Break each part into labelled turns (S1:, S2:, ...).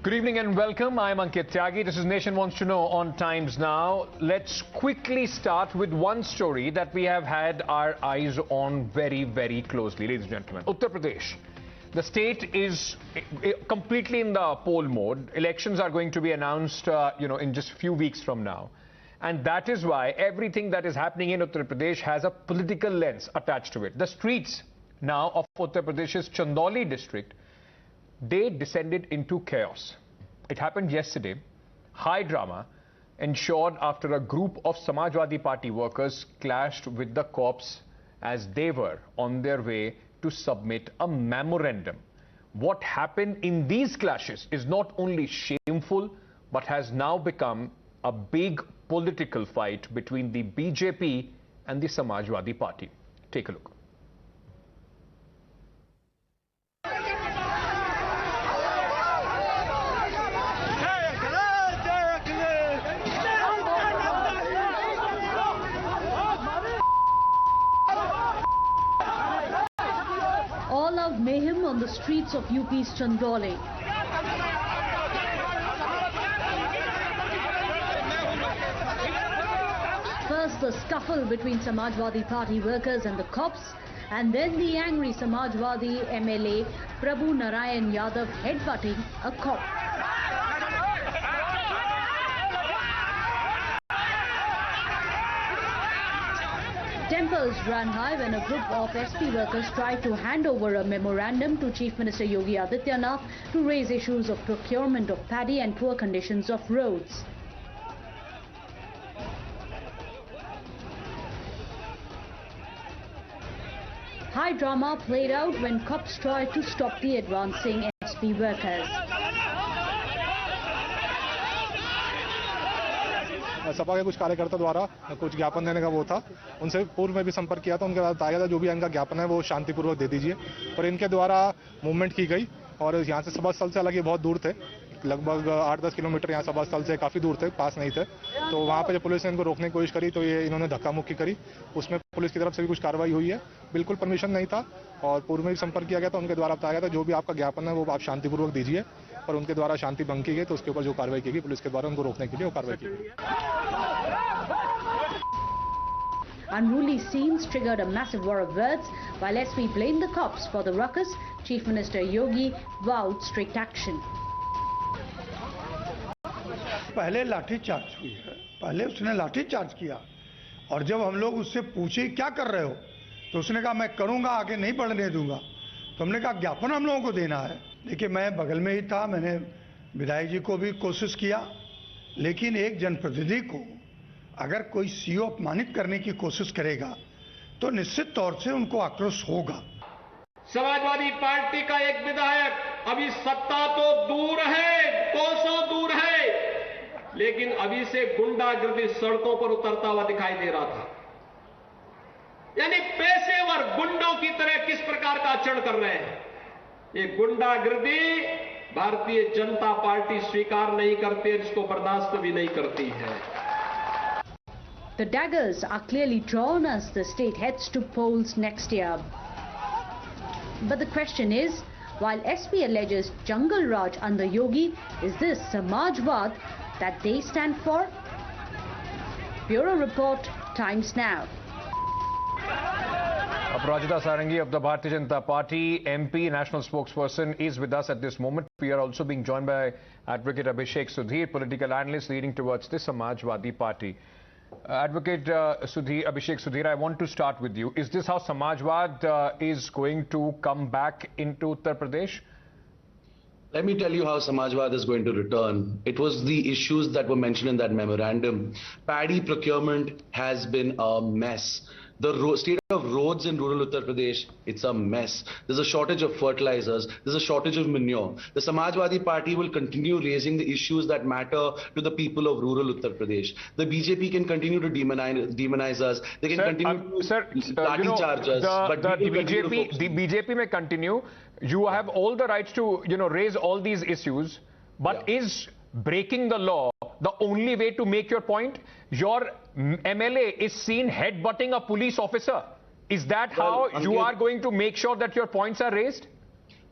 S1: Good evening and welcome. I'm Ankit Tyagi. This is Nation Wants to Know on Times Now. Let's quickly start with one story that we have had our eyes on very, very closely. Ladies and gentlemen, Uttar Pradesh. The state is completely in the poll mode. Elections are going to be announced, in just a few weeks from now. And that is why everything that is happening in Uttar Pradesh has a political lens attached to it. The streets now of Uttar Pradesh's Chandauli district, they descended into chaos. It happened yesterday. High drama ensured after a group of Samajwadi Party workers clashed with the cops as they were on their way to submit a memorandum. What happened in these clashes is not only shameful, but has now become a big political fight between the BJP and the Samajwadi Party. Take a look.
S2: All out mayhem on the streets of UP's Chandauli. First the scuffle between Samajwadi Party workers and the cops, and then the angry Samajwadi MLA Prabhu Narayan Yadav headbutting a cop. Tempers ran high when a group of SP workers tried to hand over a memorandum to Chief Minister Yogi Adityanath to raise issues of procurement of paddy and poor conditions of roads. High drama played out when cops tried to stop the advancing SP workers.
S3: Sapa के कुछ कार्यकर्ता द्वारा कुछ ज्ञापन देने का वो था, उनसे पूर्व में भी संपर्क किया था। उनके बाद बताया था जो भी इनका ज्ञापन है वो शांतिपूर्वक दे दीजिए, पर इनके द्वारा मूवमेंट की गई और यहाँ से सभा स्थल से हालांकि बहुत दूर थे, लगभग 8-10 किलोमीटर यहाँ सभा स्थल से काफ़ी दूर थे, पास नहीं थे। तो वहाँ पे जब पुलिस ने इनको रोकने की कोशिश करी तो ये इन्होंने धक्का मुक्की करी, उसमें पुलिस की तरफ से भी कुछ कार्रवाई हुई है। बिल्कुल परमिशन नहीं था और पूर्व में भी संपर्क किया गया था। उनके द्वारा बताया गया था जो भी आपका ज्ञापन है वो आप शांतिपूर्वक दीजिए, पर उनके द्वारा शांति भंग की गई तो उसके ऊपर जो कार्रवाई की गई पुलिस के द्वारा उनको रोकने के लिए वो कार्रवाई की गई।
S2: Unruly scenes triggered a massive war of words. While SP blamed the cops for the ruckus, Chief Minister Yogi vowed strict action.
S4: पहले लाठी चार्ज हुई है, पहले उसने लाठी चार्ज किया और जब हम लोग उससे पूछे क्या कर रहे हो तो उसने कहा मैं करूंगा, आगे नहीं बढ़ने दूंगा। तो हमने कहा ज्ञापन हम लोगों को देना है। देखिए मैं बगल में ही था, मैंने विधायक जी को भी कोशिश किया, लेकिन एक जनप्रतिनिधि को अगर कोई सीओ अपमानित करने की कोशिश करेगा तो निश्चित तौर से उनको आक्रोश होगा।
S5: समाजवादी पार्टी का एक विधायक अभी सत्ता तो दूर है, कोसों दूर है, लेकिन अभी से गुंडागर्दी सड़कों पर उतरता हुआ दिखाई दे रहा था। यानी पेशेवर गुंडों की तरह किस प्रकार का आचरण कर रहे हैं। ये गुंडागर्दी भारतीय जनता पार्टी स्वीकार नहीं करती, इसको बर्दाश्त भी नहीं करती है।
S2: The daggers are clearly drawn as the state heads to polls next year. But the question is, while SP alleges Jungle Raj under Yogi, is this Samajwad that they stand for? Bureau Report, Times Now.
S1: Aparajita Sarangi of the Bharatiya Janata Party, MP, national spokesperson, is with us at this moment. We are also being joined by Advocate Abhishek Sudhir, political analyst leading towards the Samajwadi Party. Advocate Abhishek Sudhir, I want to start with you. Is this how Samajwad is going to come back into Uttar Pradesh?
S6: Let me tell you how Samajwad is going to return. It was the issues that were mentioned in that memorandum. Paddy procurement has been a mess. The state of roads in rural Uttar Pradesh, it's a mess. There's a shortage of fertilizers. There's a shortage of manure. The Samajwadi Party will continue raising the issues that matter to the people of rural Uttar Pradesh. The BJP can continue to demonize us. They can continue to lathi charge us.
S1: The BJP may continue. You have all the rights to, raise all these issues. But is breaking the law the only way to make your point? Your MLA is seen headbutting a police officer. Is that how you are going to make sure that your points are raised?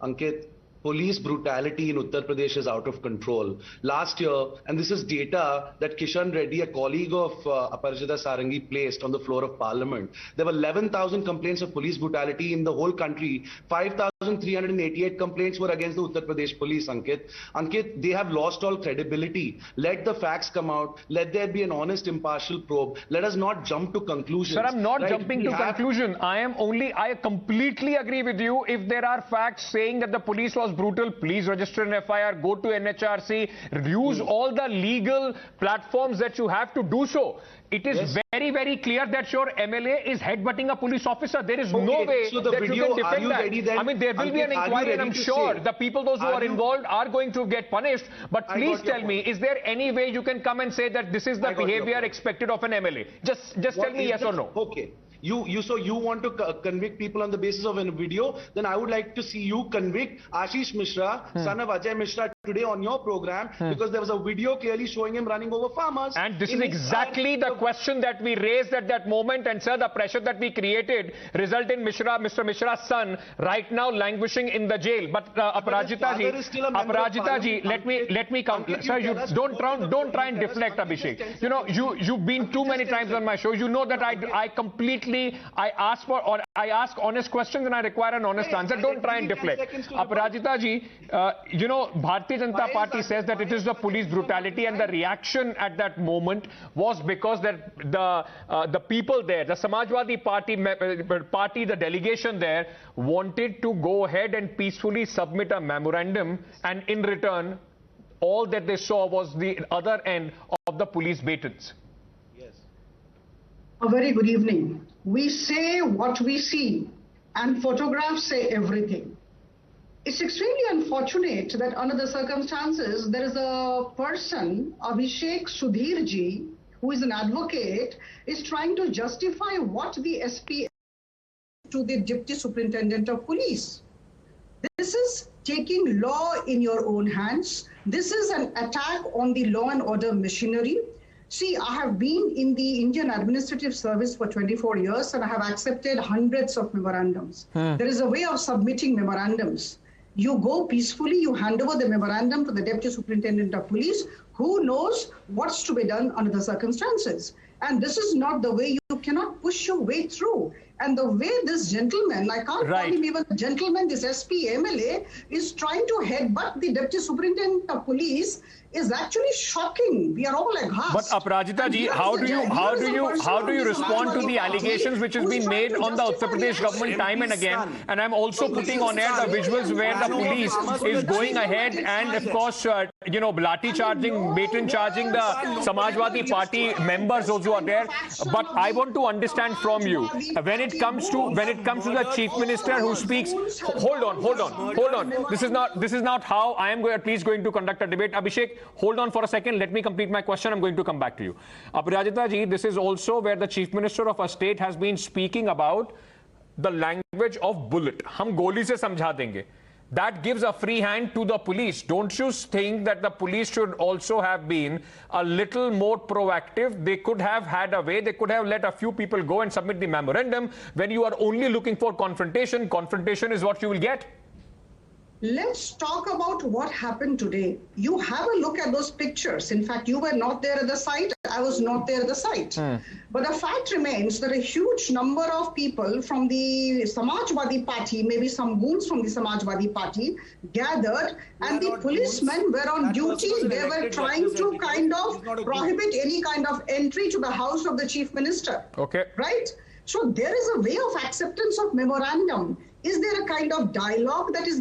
S6: Ankit, police brutality in Uttar Pradesh is out of control. Last year, and this is data that Kishan Reddy, a colleague of Aparajita Sarangi, placed on the floor of Parliament. There were 11,000 complaints of police brutality in the whole country. 5,388 complaints were against the Uttar Pradesh police, Ankit. Ankit, they have lost all credibility. Let the facts come out. Let there be an honest, impartial probe. Let us not jump to conclusions.
S1: Sir, I'm not jumping to conclusion. I completely agree with you. If there are facts saying that the police was brutal, please register an FIR, go to NHRC, use all the legal platforms that you have to do so. It is very, very clear that your MLA is headbutting a police officer. There is no way
S6: so the
S1: that
S6: video,
S1: you can defend that. I mean, there will be an inquiry, and I'm sure the people, those who are involved, are going to get punished. But please tell me, is there any way you can come and say that this is the behavior expected of an MLA? Just tell me yes or no.
S6: Okay. So you want to convict people on the basis of a video? Then I would like to see you convict Ashish Mishra, son of Ajay Mishra, today on your program, because there was a video clearly showing him running over farmers.
S1: And this is exactly the question that we raised at that moment. And sir, the pressure that we created result in Mr. Mishra's son right now languishing in the jail. But Aparajita ji, let me come. Sir, you don't try and deflect, Abhishek. You know, you've been too many times on my show. You know that I completely ask honest questions and I require an honest answer. Don't try and deflect. Aparajita ji, you know, Bharatiya Janata Party says that it is the police brutality, and the reaction at that moment was because that the people there, the Samajwadi Party, the delegation there, wanted to go ahead and peacefully submit a memorandum, and in return, all that they saw was the other end of the police batons.
S7: A very good evening. We say what we see, and photographs say everything. It's extremely unfortunate that under the circumstances, there is a person, Abhishek Sudhirji, who is an advocate, is trying to justify what the SP to the Deputy Superintendent of Police. This is taking law in your own hands. This is an attack on the law and order machinery. See, I have been in the Indian Administrative Service for 24 years and I have accepted hundreds of memorandums. There is a way of submitting memorandums. You go peacefully, you hand over the memorandum to the Deputy Superintendent of Police, who knows what's to be done under the circumstances. And this is not the way. You cannot push your way through. And the way this gentleman, I can't call him even a gentleman, this SP MLA is trying to headbutt the Deputy Superintendent of Police is actually shocking. We are all like,
S1: but Aparajita ji, how do you respond to the allegations which has been made on the Uttar Pradesh government time and again? And I'm also putting on air the visuals where the police is going ahead and, of course, you know, Blati charging, baton charging the Samajwadi Party members, those who are there. But I want to understand from you, when it comes to the Chief Minister who speaks, hold on. This is not how I am at least going to conduct a debate. Abhishek, hold on for a second. Let me complete my question. I'm going to come back to you. Aparajita ji, this is also where the Chief Minister of a state has been speaking about the language of bullet. Hum goli se samjha denge. That gives a free hand to the police. Don't you think that the police should also have been a little more proactive? They could have had a way. They could have let a few people go and submit the memorandum. When you are only looking for confrontation, confrontation is what you will get.
S7: Let's talk about what happened today. You have a look at those pictures. In fact, you were not there at the site. I was not there at the site. But the fact remains that a huge number of people from the Samajwadi Party, maybe some goons from the Samajwadi Party, gathered, and the policemen were on duty. They were trying to kind of prohibit any kind of entry to the house of the Chief Minister.
S1: Okay.
S7: Right? So there is a way of acceptance of memorandum. Is there a kind of dialogue that is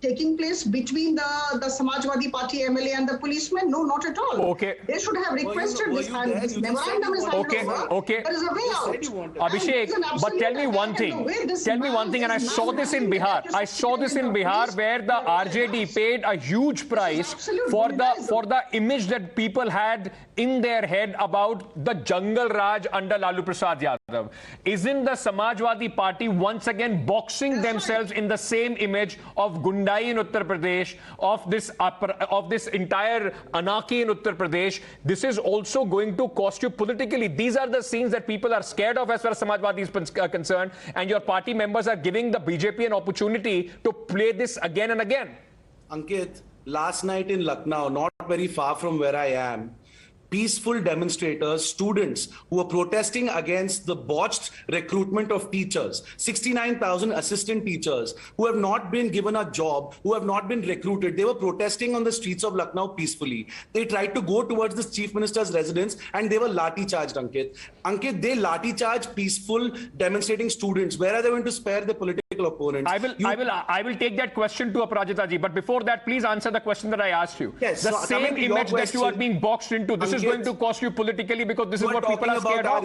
S7: taking place between the Samajwadi Party MLA and the policeman? No, not at all.
S1: Okay.
S7: They should have requested this memorandum is handed over.
S1: Okay.
S7: There is a way out.
S1: Abhishek, but tell me one thing. Tell me one thing, and I saw this in Bihar. I saw this in Bihar where the RJD paid a huge price for the image that people had in their head about the Jungle Raj under Lalu Prasad Yadav. Isn't the Samajwadi Party once again boxing themselves in the same image of Gundai in Uttar Pradesh, of this entire anarchy in Uttar Pradesh? This is also going to cost you politically. These are the scenes that people are scared of as far as Samajwadi is concerned, and your party members are giving the BJP an opportunity to play this again and again.
S6: Ankit, last night in Lucknow, not very far from where I am, peaceful demonstrators, students who were protesting against the botched recruitment of teachers, 69,000 assistant teachers who have not been given a job, who have not been recruited. They were protesting on the streets of Lucknow peacefully. They tried to go towards the chief minister's residence and they were lathi charged, Ankit. Ankit, they lathi charged peaceful demonstrating students. Where are they going to spare the political opponents?
S1: I will take that question to Aparajita ji, but before that, please answer the question that I asked you.
S6: Yes,
S1: the
S6: so
S1: same image that you are being boxed into, this is going to cost you politically because this is what people are scared of.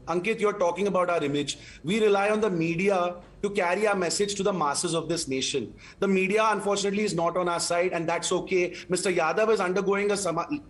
S6: Ankit, you're talking about our image. We rely on the media to carry our message to the masses of this nation. The media, unfortunately, is not on our side, and that's okay. Mr. Yadav is undergoing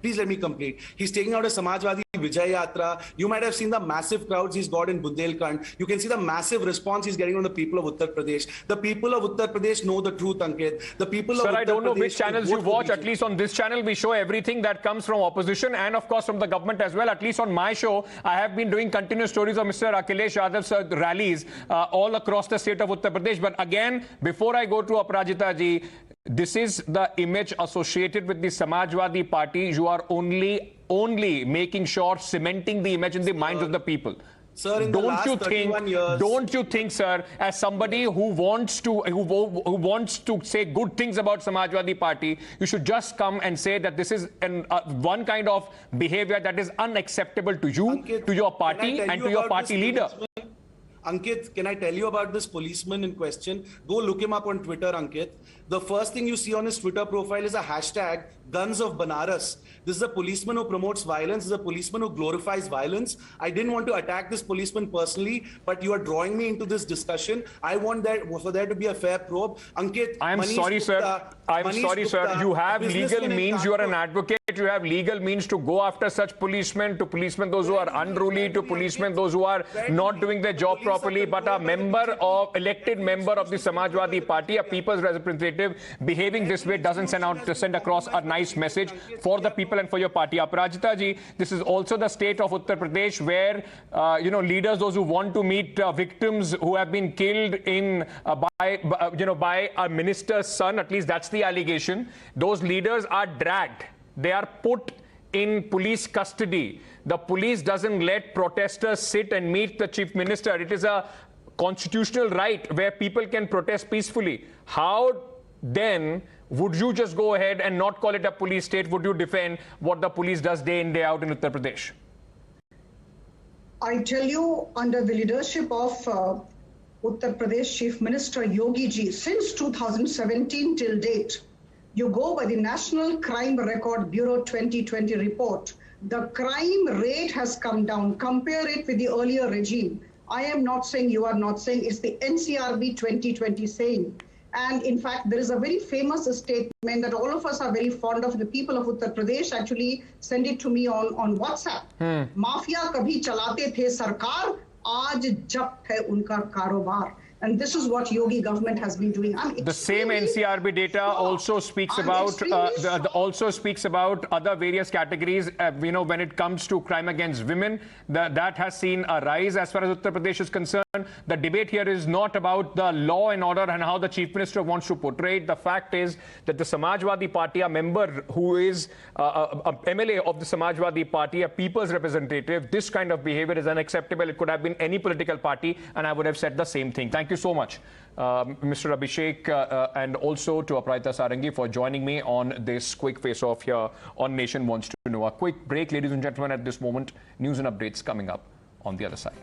S6: please let me complete. He's taking out a Samajwadi Vijay Yatra. You might have seen the massive crowds he's got in Bundelkhand. You can see the massive response he's getting from the people of Uttar Pradesh. The people of Uttar Pradesh know the truth, Ankit. The people of Uttar Pradesh...
S1: Sir, I don't know which channels you watch. At least on this channel, we show everything that comes from opposition and, of course, from the government as well. At least on my show, I have been doing continuous stories of Mr. Akhilesh Yadav's rallies all across the state of Uttar Pradesh. But again, before I go to Aparajita ji, this is the image associated with the Samajwadi Party. You are only making sure, cementing the image in the minds of the people.
S6: Sir, in the last 31 years...
S1: Don't you think, sir, as somebody who wants to say good things about Samajwadi Party, you should just come and say that this is one kind of behavior that is unacceptable to you,
S6: Ankit,
S1: to your party, and to your party leader?
S6: Ankit, can I tell you about this policeman in question? Go look him up on Twitter, Ankit. The first thing you see on his Twitter profile is a hashtag, Guns of Banaras. This is a policeman who promotes violence. This is a policeman who glorifies violence. I didn't want to attack this policeman personally, but you are drawing me into this discussion. I want for there to be a fair probe. Ankit,
S1: I'm sorry, sir. I'm sorry, sir. You have legal means. You are an advocate. You have legal means to go after such policemen, to policemen those who are unruly, to policemen those who are not doing their job properly. But a elected member of the Samajwadi Party, a people's representative, behaving this way doesn't send across a nice message for the people and for your party. Aparajita ji, this is also the state of Uttar Pradesh where leaders, those who want to meet victims who have been killed by a minister's son, at least that's the allegation. Those leaders are dragged. They are put in police custody. The police doesn't let protesters sit and meet the chief minister. It is a constitutional right where people can protest peacefully. How then would you just go ahead and not call it a police state? Would you defend what the police does day in, day out in Uttar Pradesh?
S7: I tell you, under the leadership of Uttar Pradesh Chief Minister Yogi ji, since 2017 till date, you go by the National Crime Record Bureau 2020 report, the crime rate has come down. Compare it with the earlier regime. I am not saying, you are not saying, it's the NCRB 2020 saying. And in fact, there is a very famous statement that all of us are very fond of. The people of Uttar Pradesh actually send it to me on WhatsApp. Mafia kabhi chalate the sarkar, aaj japt hai unka karobar. And this is what Yogi government has been doing.
S1: The same NCRB data also speaks about other various categories. When it comes to crime against women, that has seen a rise as far as Uttar Pradesh is concerned. The debate here is not about the law and order and how the chief minister wants to portray it. The fact is that the Samajwadi Party, a member who is a MLA of the Samajwadi Party, a people's representative, this kind of behavior is unacceptable. It could have been any political party, and I would have said the same thing. Thank you so much, Mr. Abhishek, and also to Aparajita Sarangi for joining me on this quick face-off here on Nation Wants to Know. A quick break, ladies and gentlemen, at this moment. News and updates coming up on the other side.